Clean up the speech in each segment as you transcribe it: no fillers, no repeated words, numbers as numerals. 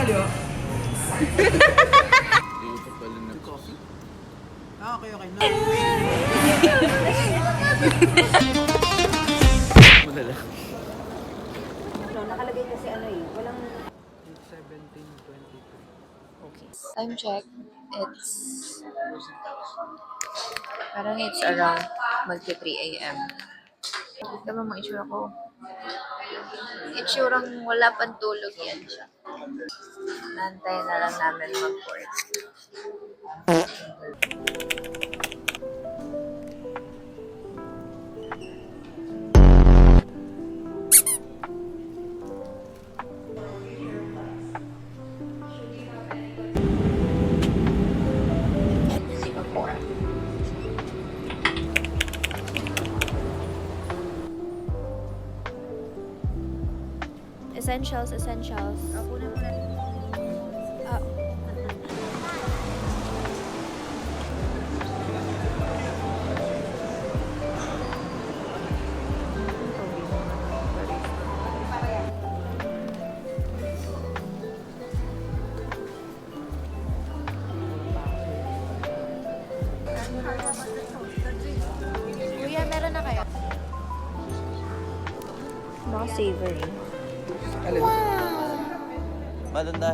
di ba? Ito pala na coffee. Okay. Madala. No, nakalagay kasi ano eh, walang... 17:22. Okay. Time check. Parang it's around magti 3 a.m. Ito ba mga itsura ko? Itsurang wala pang tulog yan siya. Nantay na lang namin mag-work. Singapore. Essentials. Ako na muna. Ah, Kuya, meron na kayo? Baka savory. Madanda.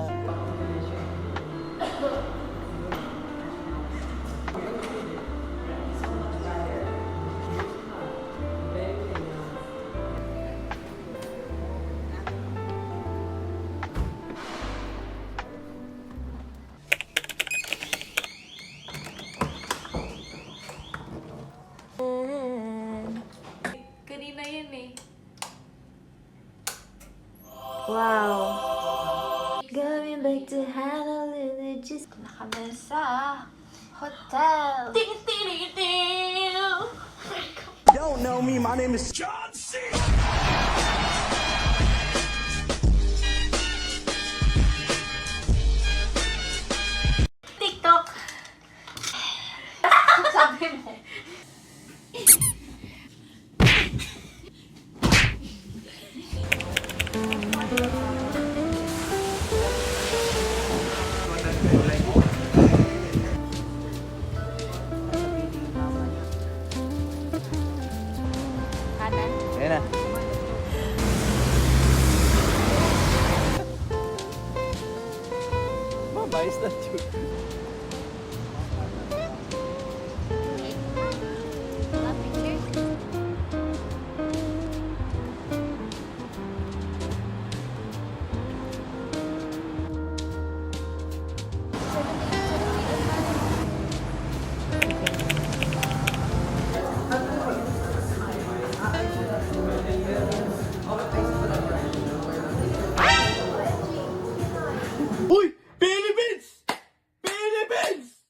Kanina yun eh. Wow. Going back to Honolulu, just nakame sa hotel. Don't know me, my name is John C. TikTok! Sabi mo. Kanan? Ayan na. Mabayos na yun. Wala picture? Uy! Philippines! Philippines!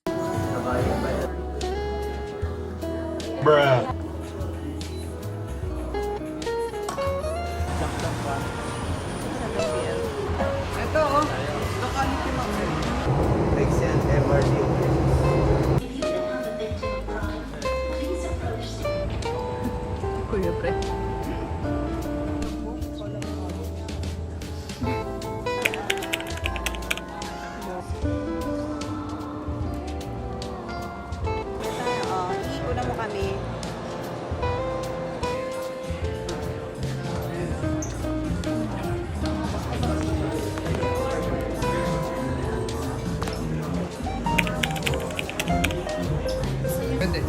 Bruh. Ito oh. Locality map. Next yan, MRT. Kuya pre. Iuna mo kami. Pwede.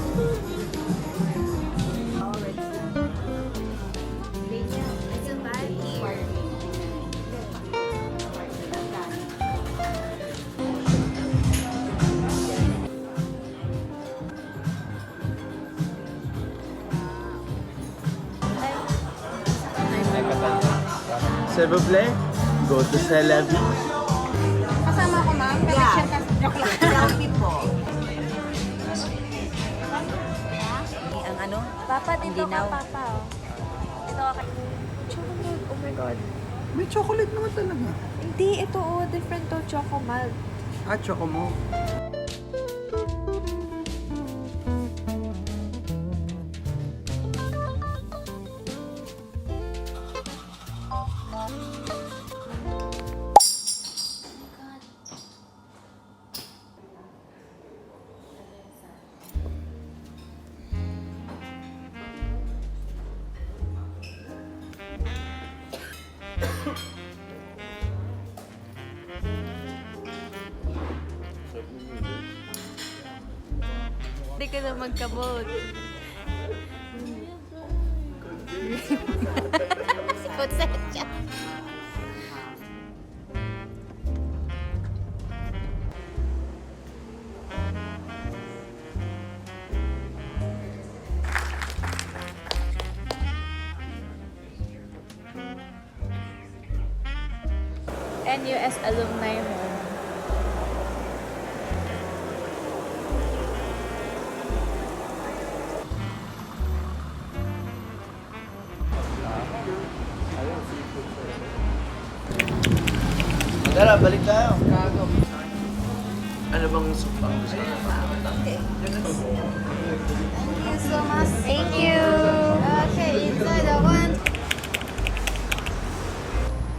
S'il vous plaît, go to Celebi. Kasama ko, ma'am. Connection ka. Joke lang. Selfie po. Ang ano? Papa, dito Hindi ka, now. Papa. Oh. Ito ka. Chocolate. Oh my God. May chocolate naman talaga. Hindi, ito oh. Different to Choco Malt. Choco mo. Hindi ka na magkabot. Sikot sa siya. NUS Alumni Home. Tara, balik tayo. Gago. Ano bang soup ang gusto mo? So much. Thank you. Okay, inside the one.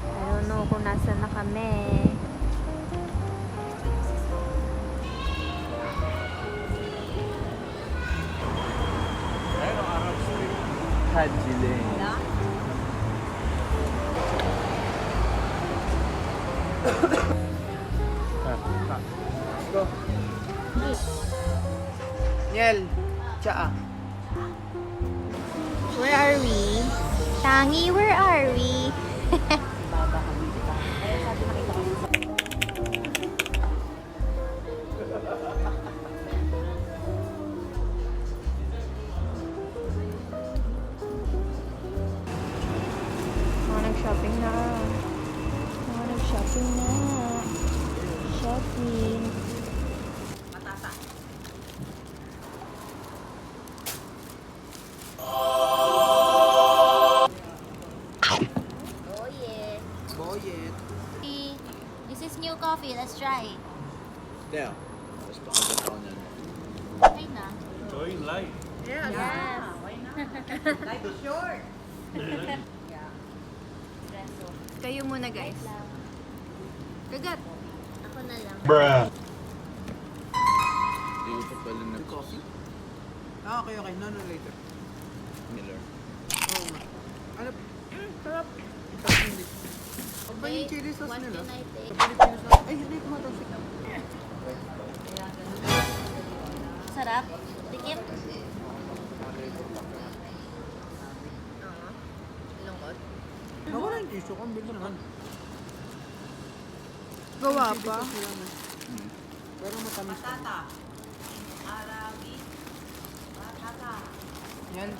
I don't know kung nasa na kami. Haji Lane. Go. Niel. Tsaa. Where are we? Tangi, where are we? Nag-shopping na. Nag-shopping na. Shopping. Oh yeah. Boyet. This is new coffee. Let's try. Teo. Mas pakagat ako niyan. Okay na. Enjoy life. Yes. Life is short. Kayo muna, guys. Kagat. Ako na lang. Bruh. Hindi ko pa pala nag-coffee. Ah, okay, okay. No, later. Miller. Oo nga. Ano? Sarap. Sarap hindi. Ang ba yung chili sauce What nila? can I take? Filipino sauce? Ay, hindi ko matasik. Sarap. Tikim. Lungkot. Ako na yung tissue ko. Ang bilis naman. Gawa Chili pa. sauce nila, no? Pero matamis pa. Yan.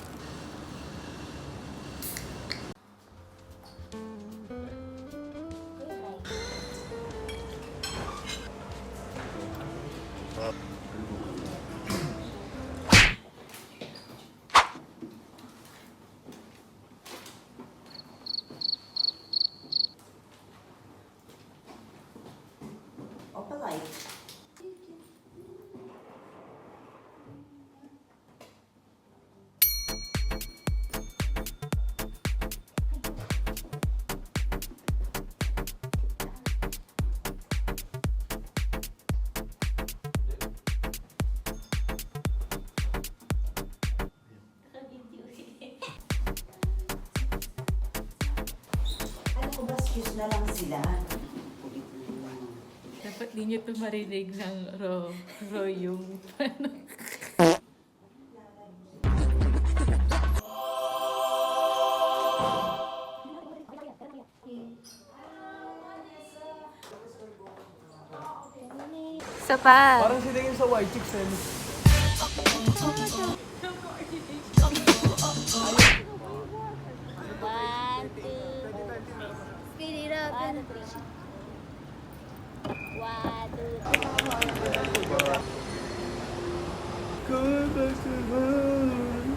Excuse na lang sila. Dapat di nyo ito marinig ng ro yung Isa pa. Parang sila yung sa White Chicks eh. One, two. Speed it up. One, three. One, two,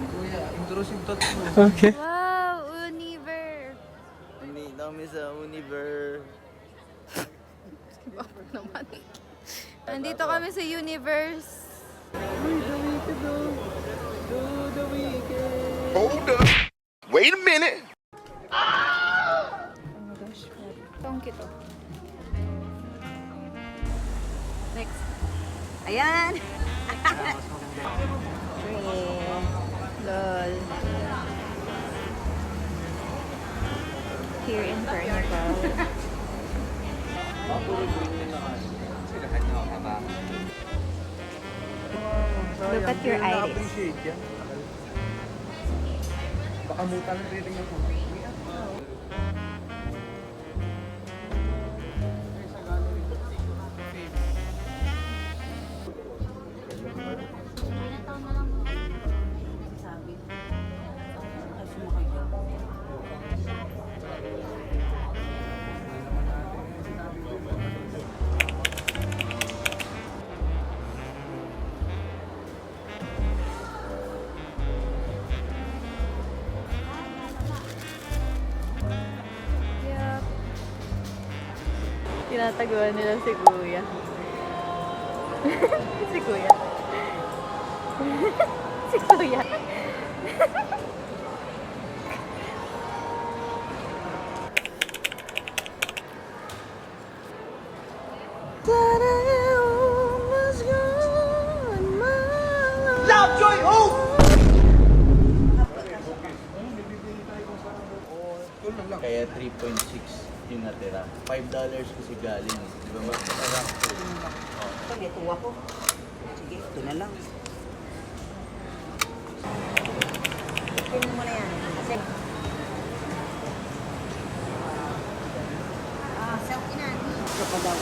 Kuya, intrusive thoughts mo. Okay. Wow, Univer. Hindi kami sa Univer. Nandito kami sa Universe. Hold up. Wait a minute. Oh my gosh. Tongki to. Next. Ayan! Lol. Here in Pernico. Look at your Hindi na iris. na-appreciate yan. Baka muta ng titingnan ko. Tinataguan nila si Kuya. Si Kuya. Si Kuya. Kaya 3.6 yung natira. $5 kasi galing. Di ba mas masarap? Ito, may tuwa ko. Sige, ito na lang. Ito mo na yan. Kasi... selfie na. Ito pa daw.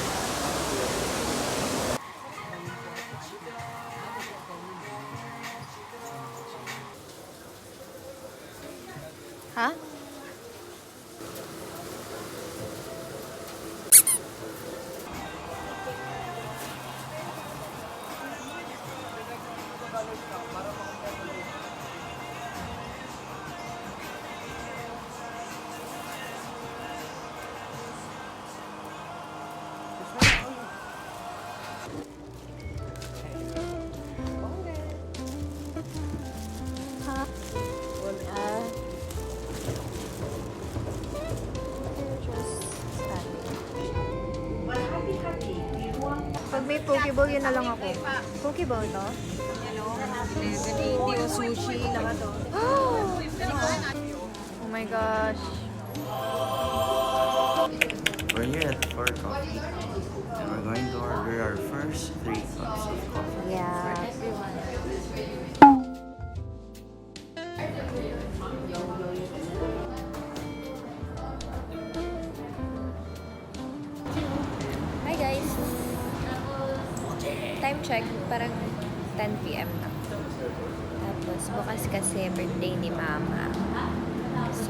Ha? Pag may Pokeball, yun na lang ako. Pokeball to? Hindi o sushi, lahat o. Oh my gosh. We're here at 4 Coffee. And we're going to order our first 3 cups of coffee. Yeah. Hi guys. Time check, parang 10 p.m. na. Tapos bukas kasi birthday ni Mama. So,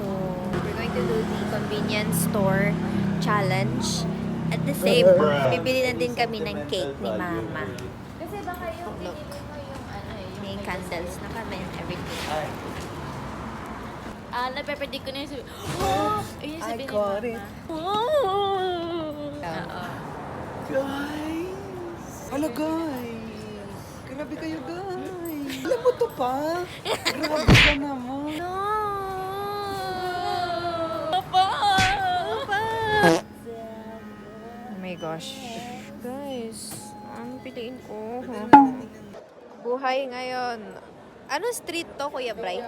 we're going to do the convenience store challenge. At the same, bibili na din kami ng cake ni Mama. Kasi baka yung look. May candles na kami and everything. Nape-predict ko na yung sabi, oh! Ayun yung sabi ni got Mama. it. Oo. Guys! Hala guys! Grabe kayo guys! Alam mo to pa? Grabe ka naman! No! Papa! Oh my gosh. Guys, ang piliin ko. Buhay ngayon. Ano street to, Kuya Bray?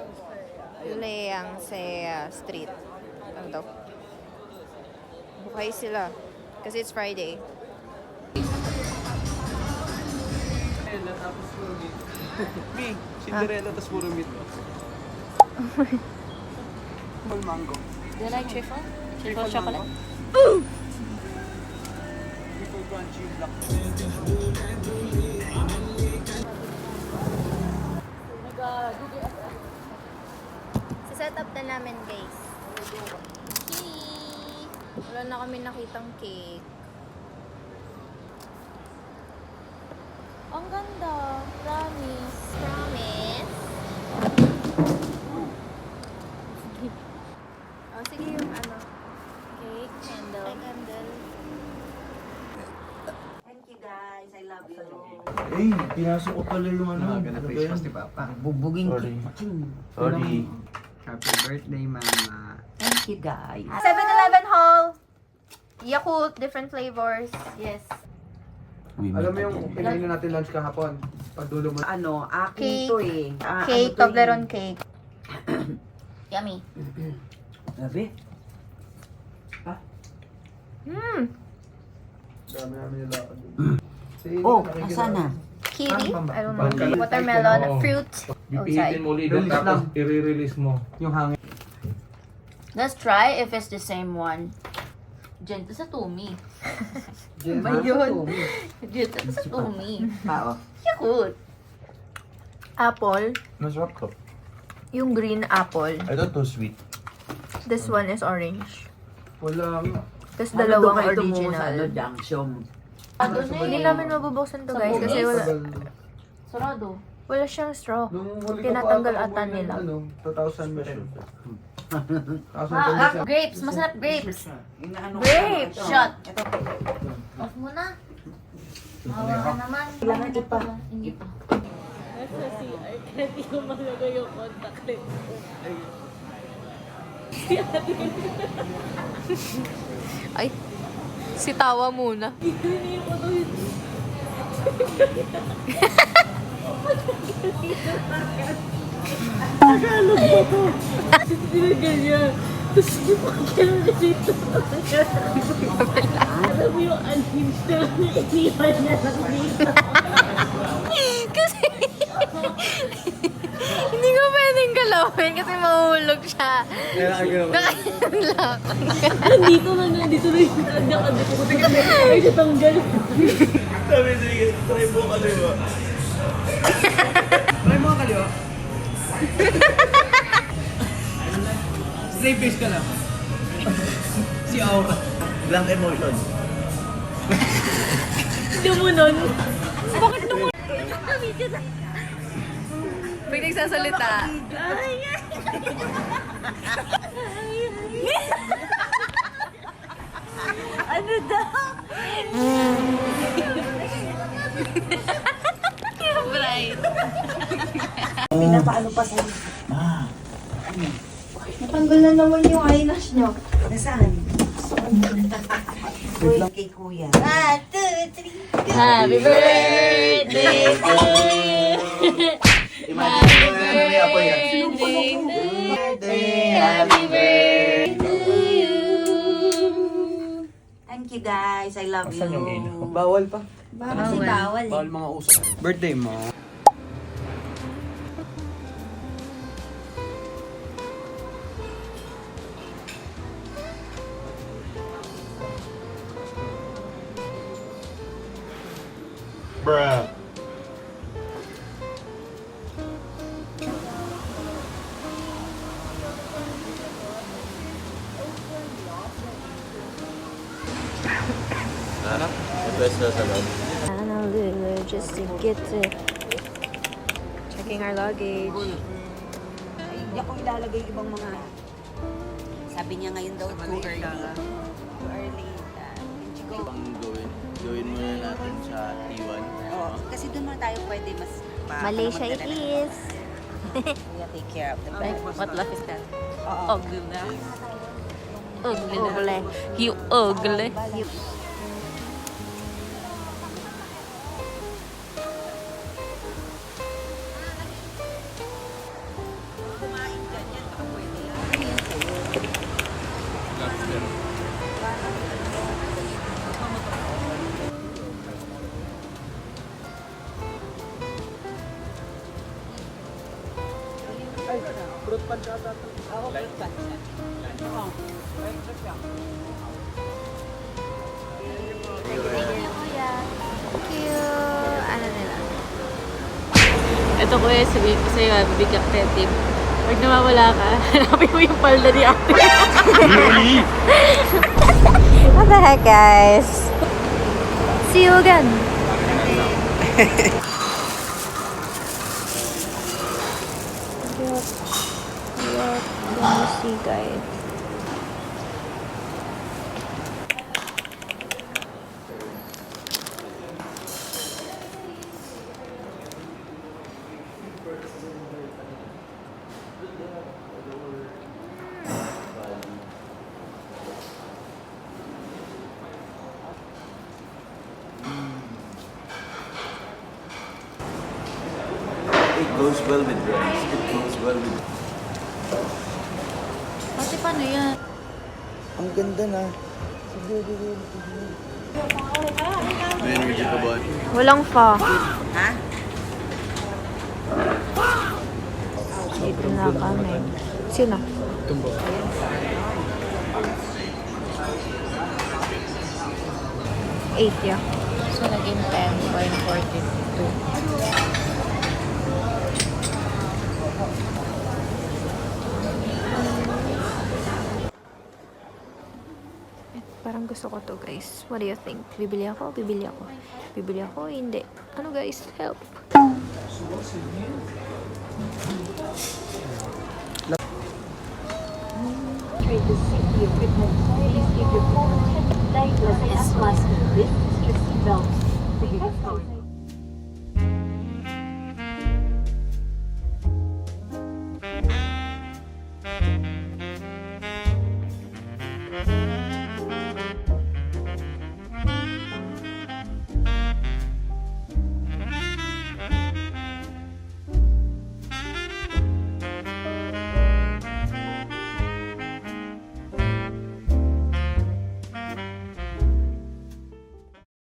Leang sa street. Ano to? Buhay sila. Kasi it's Friday. Tapos puro meat. Me, Cinderella, tapos puro meat. Mango. Do you like trifle? Trifle chocolate? Triple crunchy black. Set up na namin, guys. Wala na kami nakitang cake. Ang ganda. Promise. Promise. Oh, sige yung ano. Cake, candle. Candle. Thank you guys, I love you. Eh, pinasok ko pala yung ano. Maganda Christmas, di ba? Bubuging Sorry. Sorry. Happy birthday, Mama. Thank you guys. 7-Eleven haul. Yakult, different flavors. Yes. Alam mo yung pinain na natin lunch kahapon? Pagdulo mo. Ano, akin Cake. to eh. Cake, Toblerone cake. Yummy. Grabe. Hmm. Dami namin nila. Oh, nasaan na? kiwi, I don't know, watermelon, fruit. Bipihitin mo ulit doon, tapos i-release mo. Yung hangin. Let's try if it's the same one. Diyan to sa Tumi. Ba yun? Diyan to sa Tumi. Tao. Yakut. Apple, Masarap to. yung green apple. Ito too sweet. This one is orange. Wala nga. Tapos dalawang original. Junction. Hindi namin mabubuksan to guys kasi Sarado. wala siyang straw. Nung huli Tinatanggal ko ata nila. 2000 meron. Grapes. Masarap grapes. Inaano Grape shot. Off mo na. Awa ka naman. Kailangan ipa. Hindi pa. Hindi ko malagay yung contact lens ko. Ay, si Tawa muna. Hindi ko to yun. Tagalog mo to. Kasi tinagyan niya. Tapos hindi pa kailangan dito. Alam mo yung unhinged na iniwan niya lang dito. Kasi hindi ko pwedeng galawin kasi mahuhulog siya. Nakainlak. Nandito na yung nakadito ko. Ay, natanggal. Sabi sige, try mo kaliwa. Try mo ang kaliwa. Straight face ka lang. Si Aura. Blank emotion. Lumunon. Pag nagsasalita. Ano daw? Bright. Pinapaano pa sa'yo? Natanggal na naman yung eyelash nyo. Nasaan? Uy, kay kuya. 1, 2, 3. Happy birthday to you. Imagine ko na may apoy yan. Happy birthday to you. Thank you guys. I love you. Bawal pa. Kasi bawal eh. Bawal mga usap. Birthday mo. Bruh. Request na sa loob. And a little just to get it. Checking our luggage. Ay, hindi ako ilalagay ibang mga... Sabi niya ngayon daw, too early. Too early. Pang gawin muna natin sa T1. Oo, kasi doon muna tayo pwede mas... Malaysia it is. We'll take care of the bag. What laugh is that? Oo. Ugly na. Ugly. You ugly. Fruit punch ata. Ako, fruit punch. Thank you. Ano nila? Ito ko sabihin ko sa'yo, bigyan ka tip. Pag nawawala ka, hanapin mo yung palda ni ate. What the heck, guys? See you again. What can you see, guys? It goes well with rice. It goes well with... Ate, paano yan? Ang ganda na. May energy ka ba? Walang fa. Ha? na kami. Sino? Tumbo. 8, yeah. So, naging 10.42. Parang gusto ko to, guys. What do you think? Bibili ako? Bibili ako? Bibili ako? Hindi. Ano, guys? Help. Try to see the equipment. Please give your phone